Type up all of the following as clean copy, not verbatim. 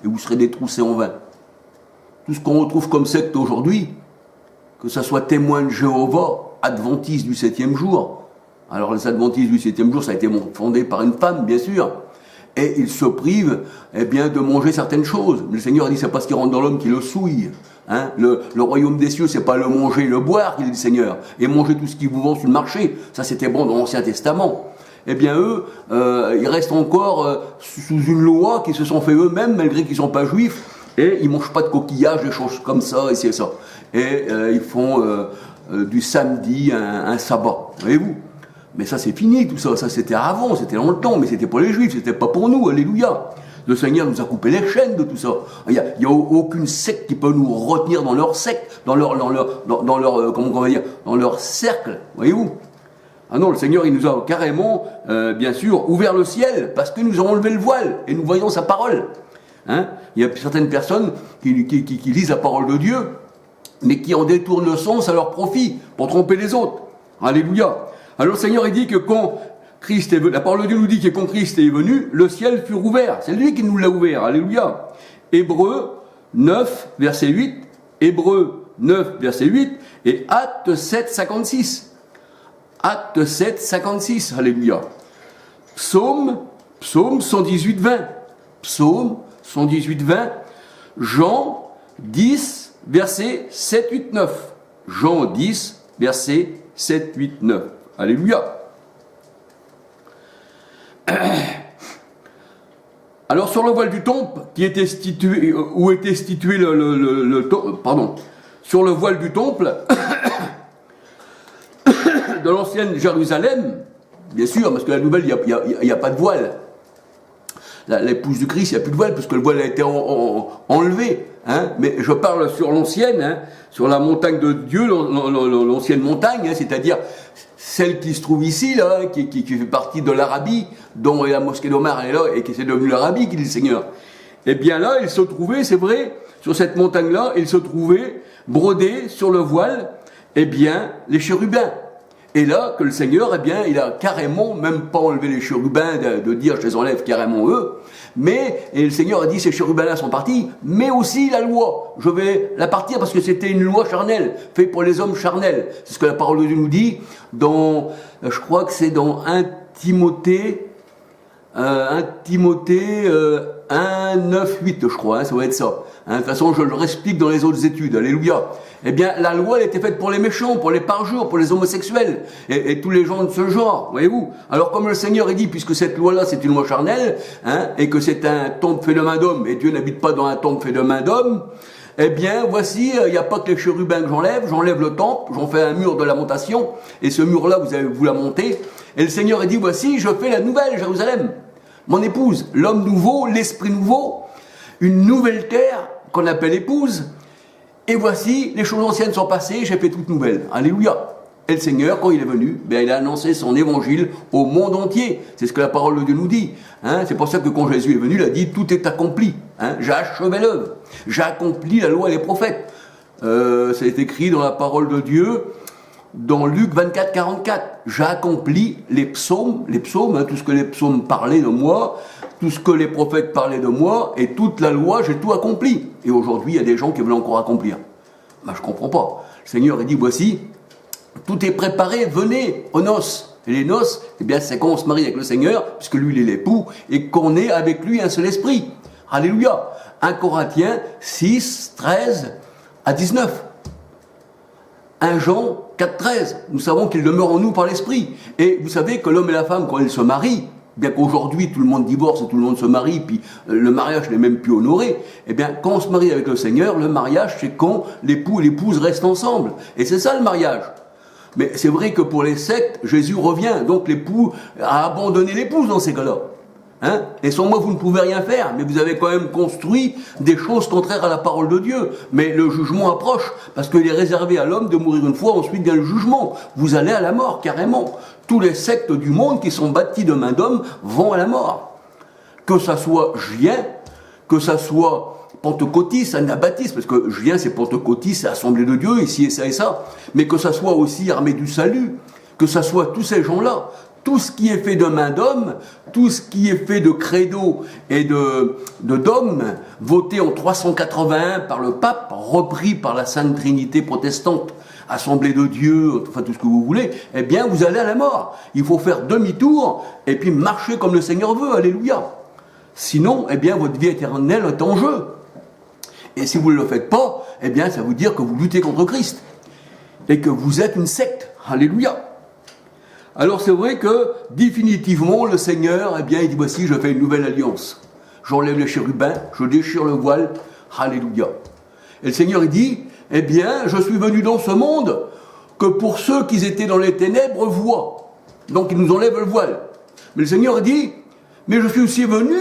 et vous serez détroussés en vain. Tout ce qu'on retrouve comme secte aujourd'hui, que ce soit témoin de Jéhovah, adventiste du 7e jour. Alors les adventistes du 7e jour, ça a été fondé par une femme, bien sûr. Et ils se privent de manger certaines choses. Le Seigneur a dit, c'est pas ce qui rentre dans l'homme qui le souille. Hein, le royaume des cieux, c'est pas le manger et le boire, qu'il dit le Seigneur. Et manger tout ce qui vous vend sur le marché. Ça, c'était bon dans l'Ancien Testament. Eux, ils restent encore sous une loi qu'ils se sont fait eux-mêmes, malgré qu'ils ne sont pas juifs. Et ils ne mangent pas de coquillages, des choses comme ça, et c'est ça. Et ils font du samedi un sabbat. Voyez-vous ? Mais ça, c'est fini, tout ça. Ça, c'était avant, c'était dans le temps, mais c'était pour les juifs, c'était pas pour nous. Alléluia. Le Seigneur nous a coupé les chaînes de tout ça. Il y a aucune secte qui peut nous retenir dans leur secte, dans leur comment on va dire, dans leur cercle. Voyez-vous ? Ah non, le Seigneur, il nous a carrément, bien sûr, ouvert le ciel, parce que nous avons enlevé le voile, et nous voyons sa parole. Hein ? Il y a certaines personnes qui lisent la parole de Dieu, mais qui en détournent le sens à leur profit, pour tromper les autres. Alléluia. Alors le Seigneur, il dit que quand Christ est venu, la parole de Dieu nous dit que quand Christ est venu, le ciel fut ouvert. C'est lui qui nous l'a ouvert. Alléluia. Hébreux 9, verset 8, Hébreux 9, verset 8, et Actes 7, 56. Acte 7, 56, alléluia. Psaume 118, 20. Psaume 118, 20. Jean 10, verset 7, 8, 9. Jean 10, verset 7, 8, 9. Alléluia. Alors sur le voile du temple, qui était situé, où était situé sur le voile du temple de l'ancienne Jérusalem, bien sûr, parce que la nouvelle, il n'y a pas de voile. L'épouse du Christ, il n'y a plus de voile, puisque le voile a été enlevé. Hein, mais je parle sur l'ancienne, hein, sur la montagne de Dieu, l'ancienne montagne, hein, c'est-à-dire celle qui se trouve ici, là, qui fait partie de l'Arabie, dont la mosquée d'Omar est là, et qui c'est devenu l'Arabie, qui dit le Seigneur. Eh bien là, il se trouvait, c'est vrai, sur cette montagne-là, il se trouvait brodé sur le voile, les chérubins. Et là, que le Seigneur, il a carrément, même pas enlevé les chérubins, de dire je les enlève carrément eux, et le Seigneur a dit ces chérubins-là sont partis, mais aussi la loi, je vais la partir parce que c'était une loi charnelle, faite pour les hommes charnels. C'est ce que la parole de Dieu nous dit dans, je crois que c'est dans 1 Timothée 1, 9, 8, je crois, ça va être ça. De toute façon, je le explique dans les autres études, alléluia. La loi, elle était faite pour les méchants, pour les parjures, pour les homosexuels, et tous les gens de ce genre, voyez-vous. Alors, comme le Seigneur, dit, puisque cette loi-là, c'est une loi charnelle, et que c'est un temple fait de main d'homme, et Dieu n'habite pas dans un temple fait de main d'homme, voici, il n'y a pas que les chérubins que j'enlève le temple, j'en fais un mur de lamentation, et ce mur-là, vous la montez, et le Seigneur, dit, voici, je fais la nouvelle Jérusalem, mon épouse, l'homme nouveau, l'esprit nouveau, une nouvelle terre qu'on appelle épouse, et voici, les choses anciennes sont passées, j'ai fait toute nouvelle. Alléluia. Et le Seigneur, quand il est venu, il a annoncé son évangile au monde entier. C'est ce que la parole de Dieu nous dit. C'est pour ça que quand Jésus est venu, il a dit, tout est accompli. J'ai achevé l'œuvre. J'ai accompli la loi et les prophètes. Ça est écrit dans la parole de Dieu, dans Luc 24, 44. J'ai accompli les psaumes, tout ce que les psaumes parlaient de moi, tout ce que les prophètes parlaient de moi, et toute la loi, j'ai tout accompli. Et aujourd'hui, il y a des gens qui veulent encore accomplir. Je ne comprends pas. Le Seigneur, dit, voici, tout est préparé, venez aux noces. Et les noces, c'est quand on se marie avec le Seigneur, puisque lui, il est l'époux, et qu'on est avec lui un seul esprit. Alléluia. 1 Corinthiens 6, 13 à 19. 1 Jean 4, 13. Nous savons qu'il demeure en nous par l'esprit. Et vous savez que l'homme et la femme, quand ils se marient, bien qu'aujourd'hui tout le monde divorce et tout le monde se marie, puis le mariage n'est même plus honoré, quand on se marie avec le Seigneur, le mariage c'est quand l'époux et l'épouse restent ensemble. Et c'est ça le mariage. Mais c'est vrai que pour les sectes, Jésus revient, donc l'époux a abandonné l'épouse dans ces cas-là. Et sans moi vous ne pouvez rien faire, mais vous avez quand même construit des choses contraires à la parole de Dieu. Mais le jugement approche, parce qu'il est réservé à l'homme de mourir une fois, ensuite vient le jugement. Vous allez à la mort, carrément. Tous les sectes du monde qui sont bâtis de main d'homme vont à la mort. Que ça soit juien, que ça soit pentecôtiste, anabaptiste, parce que juien c'est pentecôtiste, c'est assemblée de Dieu, ici et ça, mais que ça soit aussi armée du salut, que ça soit tous ces gens-là, tout ce qui est fait de main d'homme, tout ce qui est fait de credo et d'hommes, voté en 381 par le pape, repris par la Sainte Trinité protestante, Assemblée de Dieu, enfin tout ce que vous voulez, eh bien vous allez à la mort. Il faut faire demi-tour et puis marcher comme le Seigneur veut, alléluia. Sinon, eh bien votre vie éternelle est en jeu. Et si vous ne le faites pas, eh bien ça veut dire que vous luttez contre Christ et que vous êtes une secte, alléluia. Alors c'est vrai que définitivement le Seigneur, eh bien il dit voici je fais une nouvelle alliance. J'enlève les chérubins, je déchire le voile, alléluia. Et le Seigneur il dit, eh bien je suis venu dans ce monde que pour ceux qui étaient dans les ténèbres voient. Donc il nous enlève le voile. Mais le Seigneur dit, mais je suis aussi venu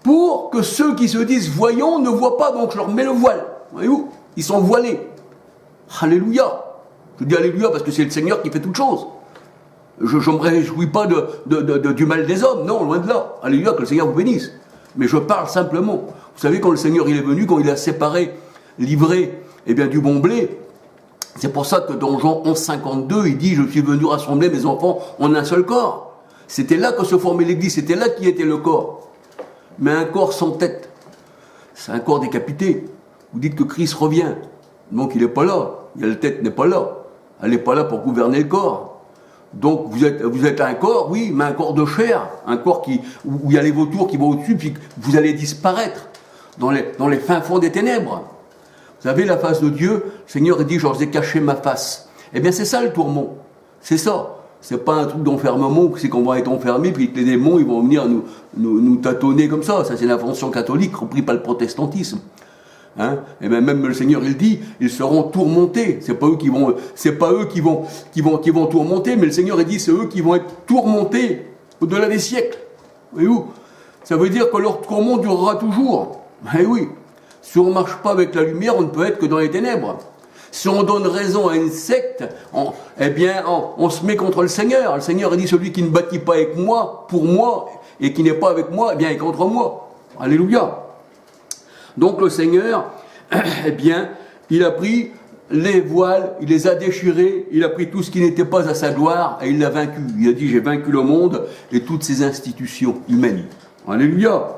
pour que ceux qui se disent voyants ne voient pas, donc je leur mets le voile. Voyez-vous, ils sont voilés. Alléluia. Je dis alléluia parce que c'est le Seigneur qui fait toutes choses. Je ne me réjouis pas du mal des hommes, non, loin de là. Alléluia, que le Seigneur vous bénisse. Mais je parle simplement. Vous savez, quand le Seigneur il est venu, quand il a séparé, livré eh bien, du bon blé, c'est pour ça que dans Jean 11,52, il dit « Je suis venu rassembler mes enfants en un seul corps ». C'était là que se formait l'Église, c'était là qui était le corps. Mais un corps sans tête, c'est un corps décapité. Vous dites que Christ revient, donc il n'est pas là. La tête n'est pas là. Elle n'est pas là pour gouverner le corps. Donc vous êtes un corps, oui, mais un corps de chair, un corps où il y a les vautours qui vont au-dessus, puis vous allez disparaître dans les fins fonds des ténèbres. Vous savez, la face de Dieu, le Seigneur dit, je leur ai caché ma face. Eh bien c'est ça le tourment, c'est ça. C'est pas un truc d'enfermement, c'est qu'on va être enfermé, puis que les démons ils vont venir nous tâtonner comme ça. Ça c'est l'invention catholique, repris par le protestantisme. Hein? Et bien même le Seigneur il dit, ils seront tourmentés. C'est pas eux qui vont tourmenter, mais le Seigneur il dit, c'est eux qui vont être tourmentés au-delà des siècles. Voyez-vous? Ça veut dire que leur tourment durera toujours. Eh oui. Si on ne marche pas avec la lumière, on ne peut être que dans les ténèbres. Si on donne raison à une secte, eh bien, on se met contre le Seigneur. Le Seigneur il dit, celui qui ne bâtit pas avec moi, pour moi, et qui n'est pas avec moi, eh bien, est contre moi. Alléluia. Donc le Seigneur, eh bien, il a pris les voiles, il les a déchirés, il a pris tout ce qui n'était pas à sa gloire, et il l'a vaincu. Il a dit, j'ai vaincu le monde et toutes ses institutions humaines. Alléluia.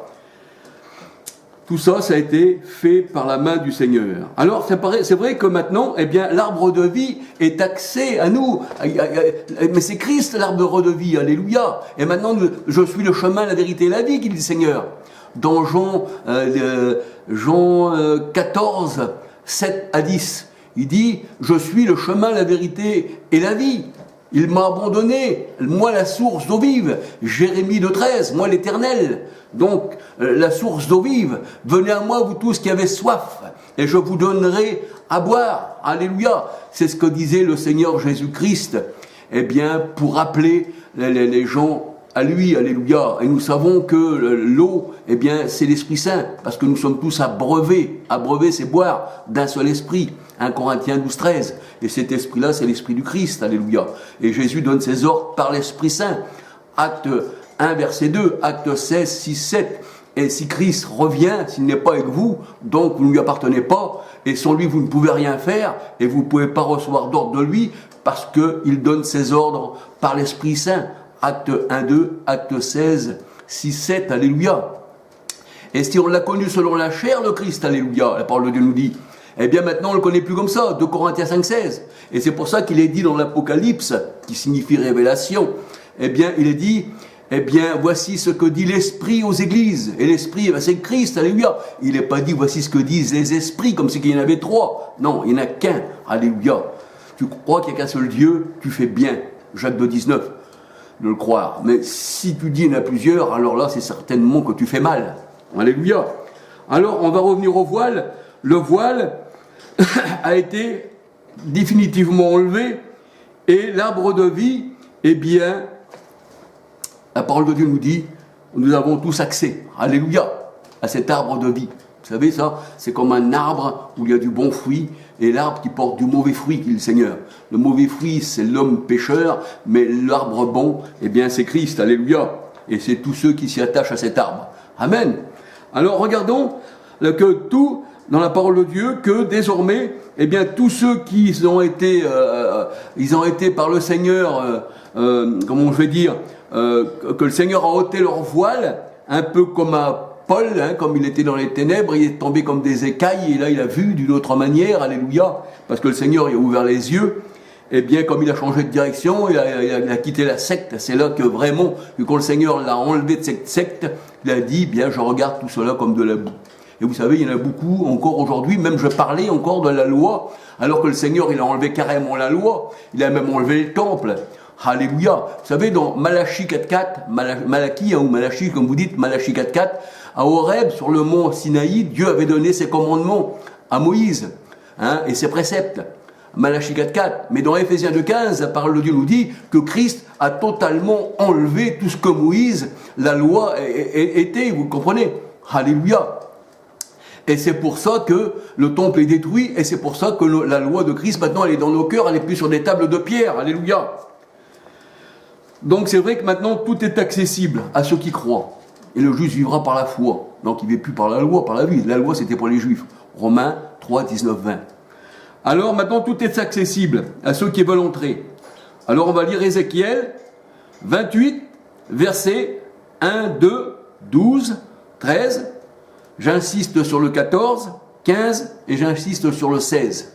Tout ça, ça a été fait par la main du Seigneur. Alors, c'est vrai que maintenant, eh bien, l'arbre de vie est accès à nous. Mais c'est Christ, l'arbre de vie. Alléluia. Et maintenant, je suis le chemin, la vérité et la vie, qu'il dit le Seigneur. Dans Jean 14, 7 à 10, il dit, je suis le chemin, la vérité et la vie. Il m'a abandonné, moi la source d'eau vive. Jérémie 2,13, moi l'Éternel. Donc, la source d'eau vive, venez à moi, vous tous qui avez soif, et je vous donnerai à boire. Alléluia. C'est ce que disait le Seigneur Jésus-Christ, eh bien, pour appeler les gens à lui. Alléluia. Et nous savons que l'eau, eh bien, c'est l'Esprit Saint, parce que nous sommes tous abreuvés. Abreuver, c'est boire d'un seul esprit. 1 Corinthiens 12, 13. Et cet esprit-là, c'est l'esprit du Christ. Alléluia. Et Jésus donne ses ordres par l'Esprit Saint. Acte 1, verset 2, acte 16, 6, 7. Et si Christ revient, s'il n'est pas avec vous, donc vous ne lui appartenez pas, et sans lui vous ne pouvez rien faire, et vous ne pouvez pas recevoir d'ordre de lui, parce qu'il donne ses ordres par l'Esprit Saint. Acte 1, 2, acte 16, 6, 7, alléluia. Et si on l'a connu selon la chair, le Christ, alléluia, la parole de Dieu nous dit, eh bien maintenant on ne le connaît plus comme ça, 2 Corinthiens 5, 16. Et c'est pour ça qu'il est dit dans l'Apocalypse, qui signifie révélation, eh bien il est dit, eh bien voici ce que dit l'Esprit aux églises. Et l'Esprit, c'est Christ, alléluia. Il n'est pas dit voici ce que disent les esprits, comme si il y en avait 3. Non, il n'y en a qu'un, alléluia. Tu crois qu'il n'y a qu'un seul Dieu, tu fais bien. Jacques 2, 19, de le croire. Mais si tu dis qu'il y en a plusieurs, alors là c'est certainement que tu fais mal. Alléluia. Alors on va revenir au voile. Le voile a été définitivement enlevé et l'arbre de vie, eh bien, la parole de Dieu nous dit, nous avons tous accès, alléluia, à cet arbre de vie. Vous savez ça, c'est comme un arbre où il y a du bon fruit et l'arbre qui porte du mauvais fruit, qui est le Seigneur. Le mauvais fruit, c'est l'homme pécheur, mais l'arbre bon, eh bien, c'est Christ, alléluia. Et c'est tous ceux qui s'y attachent à cet arbre. Amen. Alors regardons que tout dans la parole de Dieu que désormais, eh bien, tous ceux qui ont été par le Seigneur, comment je vais dire, que le Seigneur a ôté leur voile, un peu comme à Paul, comme il était dans les ténèbres, il est tombé comme des écailles, et là il a vu d'une autre manière, alléluia, parce que le Seigneur il a ouvert les yeux. Eh bien, comme il a changé de direction, il a quitté la secte. C'est là que vraiment, quand le Seigneur l'a enlevé de cette secte, il a dit, bien, je regarde tout cela comme de la boue. Et vous savez, il y en a beaucoup encore aujourd'hui, même je parlais encore de la loi, alors que le Seigneur, il a enlevé carrément la loi, il a même enlevé le temple. Alléluia. Vous savez, dans Malachie 4.4, Malachie, ou Malachie, comme vous dites, Malachie 4.4, à Horeb, sur le mont Sinaï, Dieu avait donné ses commandements à Moïse, et ses préceptes. Malachie 4.4, mais dans Éphésiens 2.15, la parole de Dieu nous dit que Christ a totalement enlevé tout ce que Moïse, la loi, était, vous comprenez? Alléluia. Et c'est pour ça que le temple est détruit, et c'est pour ça que la loi de Christ, maintenant, elle est dans nos cœurs, elle n'est plus sur des tables de pierre. Alléluia. Donc c'est vrai que maintenant, tout est accessible à ceux qui croient. Et le juste vivra par la foi. Donc il ne vit plus par la loi, par la vie. La loi, c'était pour les Juifs. Romains 3, 19, 20. Alors maintenant, tout est accessible à ceux qui veulent entrer. Alors on va lire Ézéchiel 28, versets 1, 2, 12, 13. J'insiste sur le 14, 15 et j'insiste sur le 16.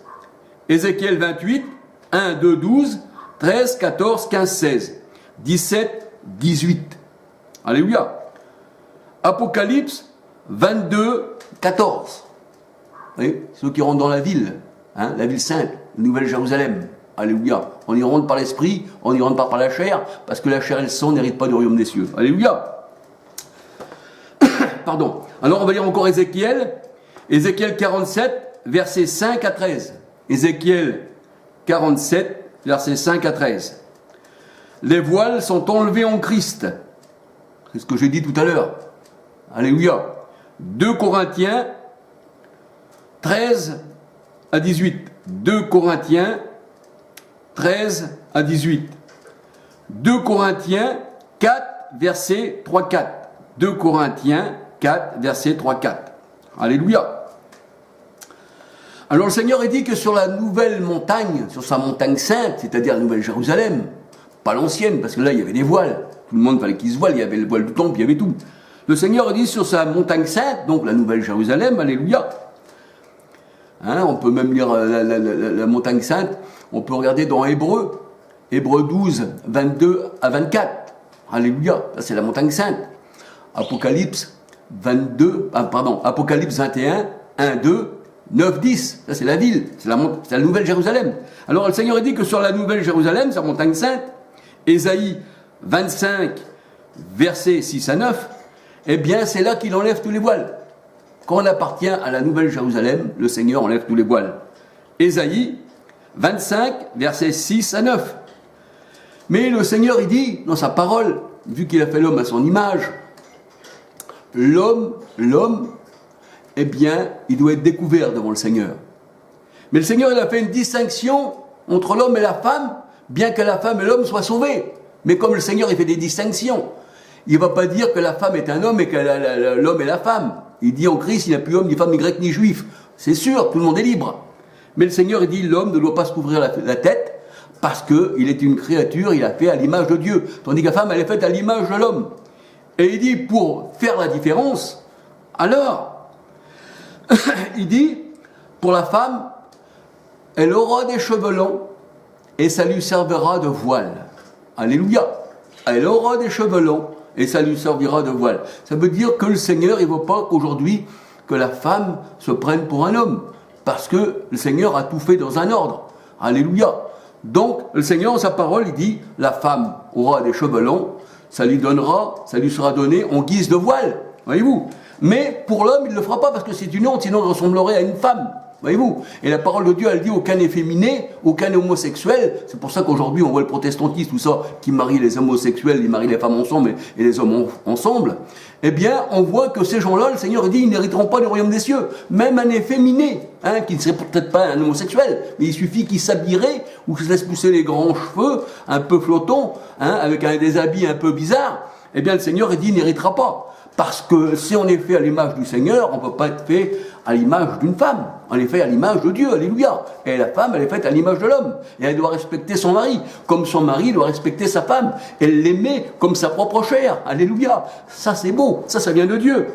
Ézéchiel 28, 1, 2, 12, 13, 14, 15, 16, 17, 18. Alléluia. Apocalypse 22, 14. Vous voyez, ceux qui rentrent dans la ville. La ville sainte, la Nouvelle Jérusalem. Alléluia. On y rentre par l'esprit, on n'y rentre pas par la chair, parce que la chair et le sang n'héritent pas du royaume des cieux. Alléluia. Pardon. Alors on va lire encore Ézéchiel. Ézéchiel 47, versets 5 à 13. Ézéchiel 47, versets 5 à 13. Les voiles sont enlevés en Christ. C'est ce que j'ai dit tout à l'heure. Alléluia. 2 Corinthiens 13 à 18. 2 Corinthiens 13 à 18. 2 Corinthiens 4, verset 3-4. 2 Corinthiens 4, verset 3-4. Alléluia. Alors le Seigneur a dit que sur la nouvelle montagne, sur sa montagne sainte, c'est-à-dire la Nouvelle Jérusalem, pas l'ancienne, parce que là il y avait des voiles, tout le monde fallait qu'il se voile, il y avait le voile du temple, il y avait tout. Le Seigneur a dit sur sa montagne sainte, donc la Nouvelle Jérusalem, alléluia. On peut même lire la montagne sainte, on peut regarder dans Hébreux 12, 22 à 24. Alléluia, ça c'est la montagne sainte. Apocalypse 21, 1, 2, 9, 10. Ça c'est la ville, c'est la Nouvelle Jérusalem. Alors le Seigneur a dit que sur la Nouvelle Jérusalem, sa montagne sainte, Ésaïe 25, versets 6 à 9, eh bien c'est là qu'il enlève tous les voiles. Quand on appartient à la Nouvelle Jérusalem, le Seigneur enlève tous les voiles. Ésaïe 25, versets 6 à 9. Mais le Seigneur, il dit, dans sa parole, vu qu'il a fait l'homme à son image, l'homme, eh bien, il doit être découvert devant le Seigneur. Mais le Seigneur, il a fait une distinction entre l'homme et la femme, bien que la femme et l'homme soient sauvés. Mais comme le Seigneur, il fait des distinctions, il ne va pas dire que la femme est un homme et que l'homme est la femme. Il dit en Christ, il n'y a plus homme, ni femme, ni grec, ni juif. C'est sûr, tout le monde est libre. Mais le Seigneur, il dit, l'homme ne doit pas se couvrir la tête, parce qu'il est une créature, il a fait à l'image de Dieu. Tandis que la femme, elle est faite à l'image de l'homme. Et il dit, pour faire la différence, alors, il dit, pour la femme, elle aura des cheveux longs, et ça lui servira de voile. Alléluia. Elle aura des cheveux longs, et ça lui servira de voile. Ça veut dire que le Seigneur, il ne veut pas qu'aujourd'hui, que la femme se prenne pour un homme. Parce que le Seigneur a tout fait dans un ordre. Alléluia. Donc, le Seigneur, en sa parole, il dit, la femme aura des cheveux longs, ça lui sera donné en guise de voile. Voyez-vous. Mais pour l'homme, il ne le fera pas parce que c'est une honte, sinon il ressemblerait à une femme. Voyez-vous. Et la parole de Dieu, elle dit, aucun efféminé, aucun homosexuel. C'est pour ça qu'aujourd'hui, on voit le protestantisme, tout ça, qui marie les homosexuels, ils marient les femmes ensemble et les hommes ensemble. Eh bien, on voit que ces gens-là, le Seigneur dit, ils n'hériteront pas du royaume des cieux. Même un efféminé, qui ne serait peut-être pas un homosexuel, mais il suffit qu'il s'habillerait ou qu'il se laisse pousser les grands cheveux, un peu flottants, avec des habits un peu bizarres. Eh bien, le Seigneur, il dit, il n'héritera pas. Parce que si on est fait à l'image du Seigneur, on ne peut pas être fait à l'image d'une femme. On est fait à l'image de Dieu, alléluia. Et la femme, elle est faite à l'image de l'homme. Et elle doit respecter son mari, comme son mari doit respecter sa femme. Elle l'aimer comme sa propre chair, alléluia. Ça c'est beau, ça vient de Dieu.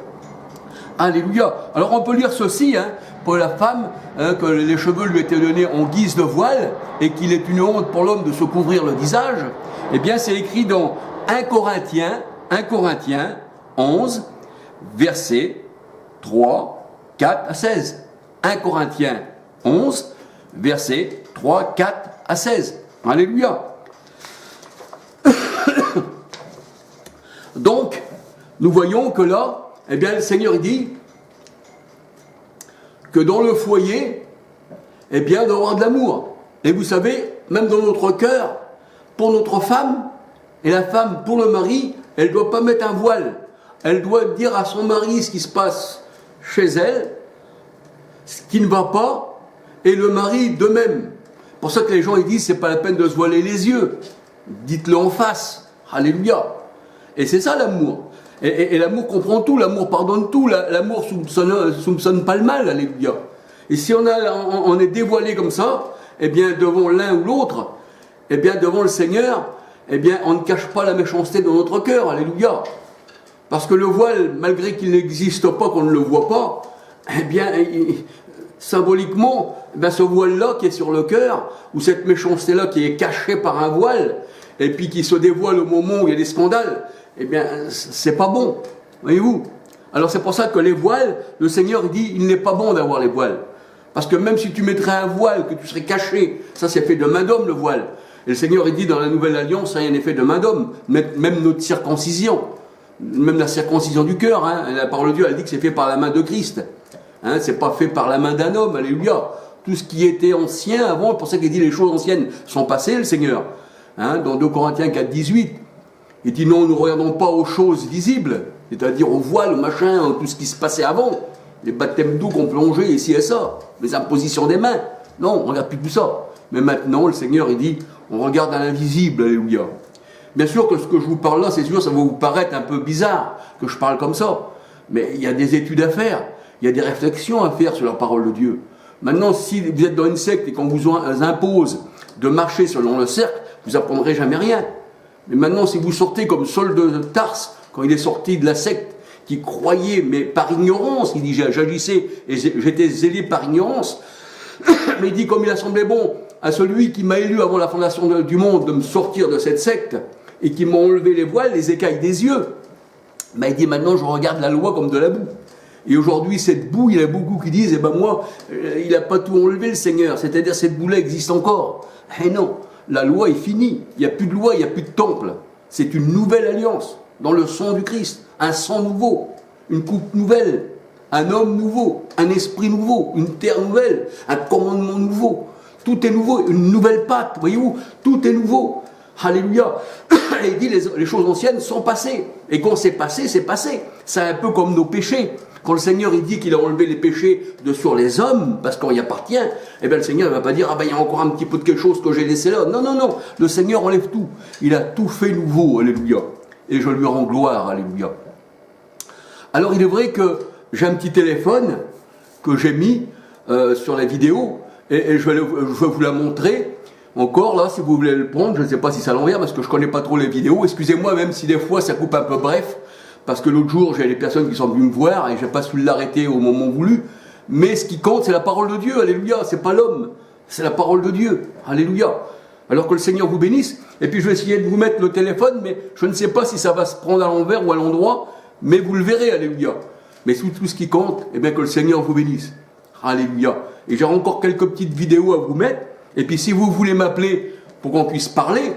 Alléluia. Alors on peut lire ceci, pour la femme, que les cheveux lui étaient donnés en guise de voile, et qu'il est une honte pour l'homme de se couvrir le visage. Eh bien c'est écrit dans 1 Corinthiens 11, versets 3, 4 à 16. 1 Corinthiens 11, versets 3, 4 à 16. Alléluia. Donc, nous voyons que là, eh bien, le Seigneur dit que dans le foyer, eh bien, il doit y avoir de l'amour. Et vous savez, même dans notre cœur, pour notre femme, et la femme pour le mari, elle ne doit pas mettre un voile. Elle doit dire à son mari ce qui se passe chez elle, ce qui ne va pas, et le mari de même. C'est pour ça que les gens ils disent c'est pas la peine de se voiler les yeux. Dites-le en face. Alléluia. Et c'est ça l'amour. Et l'amour comprend tout, l'amour pardonne tout, l'amour soupçonne pas le mal. Alléluia. Et si on est dévoilé comme ça, eh bien devant l'un ou l'autre, eh bien devant le Seigneur, eh bien on ne cache pas la méchanceté dans notre cœur. Alléluia. Parce que le voile, malgré qu'il n'existe pas, qu'on ne le voit pas, eh bien, symboliquement, ce voile-là qui est sur le cœur, ou cette méchanceté-là qui est cachée par un voile, et puis qui se dévoile au moment où il y a des scandales, eh bien, c'est pas bon. Voyez-vous? Alors c'est pour ça que les voiles, le Seigneur dit, il n'est pas bon d'avoir les voiles. Parce que même si tu mettrais un voile, que tu serais caché, ça c'est fait de main d'homme le voile. Et le Seigneur, il dit dans la Nouvelle Alliance, rien n'est fait de main d'homme, même notre circoncision. Même la circoncision du cœur, la parole de Dieu, elle dit que c'est fait par la main de Christ. C'est pas fait par la main d'un homme, alléluia. Tout ce qui était ancien avant, pour ça qu'il dit les choses anciennes sont passées, le Seigneur. Dans 2 Corinthiens 4, 18, il dit non, nous ne regardons pas aux choses visibles, c'est-à-dire aux voiles, au machin, tout ce qui se passait avant, les baptêmes d'eau qu'on plongeait ici et ça, les impositions des mains. Non, on ne regarde plus tout ça. Mais maintenant, le Seigneur, il dit, on regarde à l'invisible, alléluia. Bien sûr que ce que je vous parle là, c'est sûr, ça va vous paraître un peu bizarre que je parle comme ça. Mais il y a des études à faire, il y a des réflexions à faire sur la parole de Dieu. Maintenant, si vous êtes dans une secte et qu'on vous impose de marcher selon le cercle, vous n'apprendrez jamais rien. Mais maintenant, si vous sortez comme Saul de Tarse, quand il est sorti de la secte, qui croyait, mais par ignorance, il dit j'agissais et j'étais zélé par ignorance, mais il dit comme il a semblé bon à celui qui m'a élu avant la fondation du monde de me sortir de cette secte, et qui m'ont enlevé les voiles, les écailles des yeux. Mais il dit maintenant je regarde la loi comme de la boue. Et aujourd'hui cette boue, il y a beaucoup qui disent, moi, il n'a pas tout enlevé le Seigneur, c'est-à-dire cette boue-là existe encore. Eh non, la loi est finie, il n'y a plus de loi, il n'y a plus de temple. C'est une nouvelle alliance, dans le sang du Christ, un sang nouveau, une coupe nouvelle, un homme nouveau, un esprit nouveau, une terre nouvelle, un commandement nouveau. Tout est nouveau, une nouvelle pâte, voyez-vous, tout est nouveau. Alléluia. Et il dit les choses anciennes sont passées. Et quand c'est passé, c'est passé. C'est un peu comme nos péchés. Quand le Seigneur il dit qu'il a enlevé les péchés de sur les hommes, parce qu'on y appartient, eh bien le Seigneur ne va pas dire, il y a encore un petit peu de quelque chose que j'ai laissé là. Non, non, non. Le Seigneur enlève tout. Il a tout fait nouveau. Alléluia. Et je lui rends gloire. Alléluia. Alors il est vrai que j'ai un petit téléphone que j'ai mis sur la vidéo, et je vais vous la montrer. Encore là, si vous voulez le prendre, je ne sais pas si c'est à l'envers parce que je ne connais pas trop les vidéos. Excusez-moi, même si des fois ça coupe un peu bref, parce que l'autre jour j'ai des personnes qui sont venues me voir et je n'ai pas su l'arrêter au moment voulu. Mais ce qui compte, c'est la parole de Dieu. Alléluia. C'est pas l'homme, c'est la parole de Dieu. Alléluia. Alors que le Seigneur vous bénisse. Et puis je vais essayer de vous mettre le téléphone, mais je ne sais pas si ça va se prendre à l'envers ou à l'endroit, mais vous le verrez. Alléluia. Mais tout ce qui compte, eh bien que le Seigneur vous bénisse. Alléluia. Et j'ai encore quelques petites vidéos à vous mettre. Et puis si vous voulez m'appeler pour qu'on puisse parler,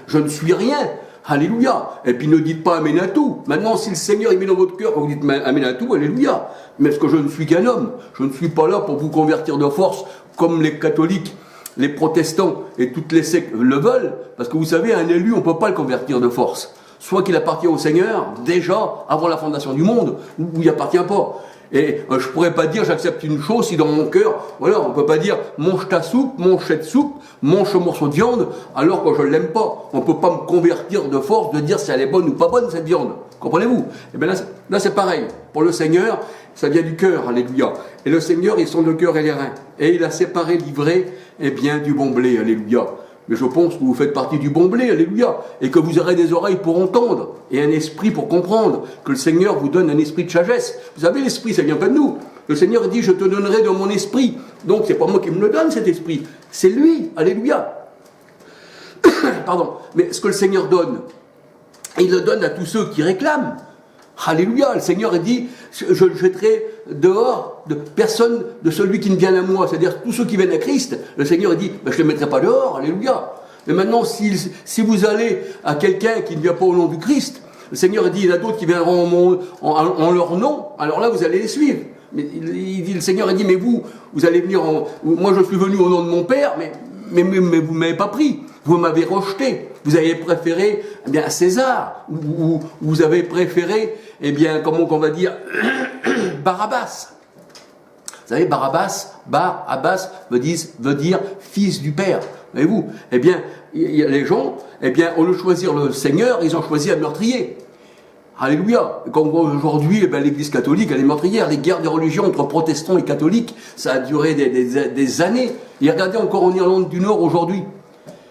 je ne suis rien. Alléluia. Et puis ne dites pas Amen à tout. Maintenant, si le Seigneur est mis dans votre cœur quand vous dites Amen à tout, Alléluia. Mais parce que je ne suis qu'un homme. Je ne suis pas là pour vous convertir de force comme les catholiques, les protestants et toutes les sectes le veulent. Parce que vous savez, un élu, on ne peut pas le convertir de force. Soit qu'il appartient au Seigneur, déjà, avant la fondation du monde, ou il n'y appartient pas. Et je pourrais pas dire j'accepte une chose si dans mon cœur, voilà, on peut pas dire mange ta soupe, mange cette soupe, mange ce morceau de viande, alors que je l'aime pas. On peut pas me convertir de force de dire si elle est bonne ou pas bonne cette viande. Comprenez-vous? Et bien là c'est pareil. Pour le Seigneur, ça vient du cœur, alléluia. Et le Seigneur, il sonde le cœur et les reins. Et il a séparé l'ivraie, bien du bon blé, alléluia. Mais je pense que vous faites partie du bon blé, alléluia, et que vous aurez des oreilles pour entendre, et un esprit pour comprendre, que le Seigneur vous donne un esprit de sagesse. Vous savez, l'esprit, ça vient pas de nous. Le Seigneur dit, je te donnerai de mon esprit. Donc, c'est pas moi qui me le donne, cet esprit. C'est lui, alléluia. Pardon. Mais ce que le Seigneur donne, il le donne à tous ceux qui réclament. Alléluia, le Seigneur a dit, je le jetterai dehors de personne, de celui qui ne vient à moi, c'est-à-dire tous ceux qui viennent à Christ. Le Seigneur a dit, je ne les mettrai pas dehors, alléluia. Mais maintenant, si vous allez à quelqu'un qui ne vient pas au nom du Christ, le Seigneur a dit, il y en a d'autres qui viendront en leur nom, alors là, vous allez les suivre. Mais le Seigneur a dit, mais vous allez venir moi je suis venu au nom de mon Père, mais vous ne m'avez pas pris, vous m'avez rejeté. Vous avez préféré à César, ou vous avez préféré, comment on va dire, Barabbas. Vous savez, Barabbas veut dire fils du Père. Voyez-vous? Les gens, au lieu de choisir le Seigneur, ils ont choisi un meurtrier. Alléluia. Comme aujourd'hui, l'Église catholique, elle est meurtrière. Les guerres de religion entre protestants et catholiques, ça a duré des années. Et regardez encore en Irlande du Nord aujourd'hui.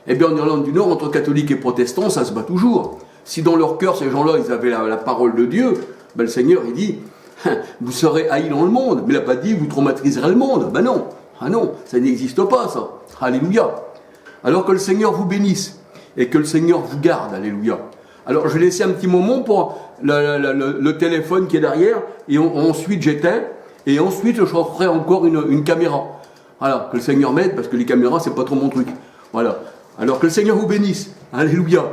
En Irlande du Nord, entre catholiques et protestants, ça se bat toujours. Si dans leur cœur, ces gens-là, ils avaient la parole de Dieu, le Seigneur, il dit, vous serez haïs dans le monde. Mais il n'a pas dit, vous traumatiserez le monde. Non. Ah non, ça n'existe pas, ça. Alléluia. Alors que le Seigneur vous bénisse et que le Seigneur vous garde. Alléluia. Alors, je vais laisser un petit moment pour le téléphone qui est derrière, et ensuite j'éteins, et ensuite je ferai encore une caméra. Voilà, que le Seigneur m'aide, parce que les caméras, c'est pas trop mon truc. Voilà. Alors que le Seigneur vous bénisse. Alléluia.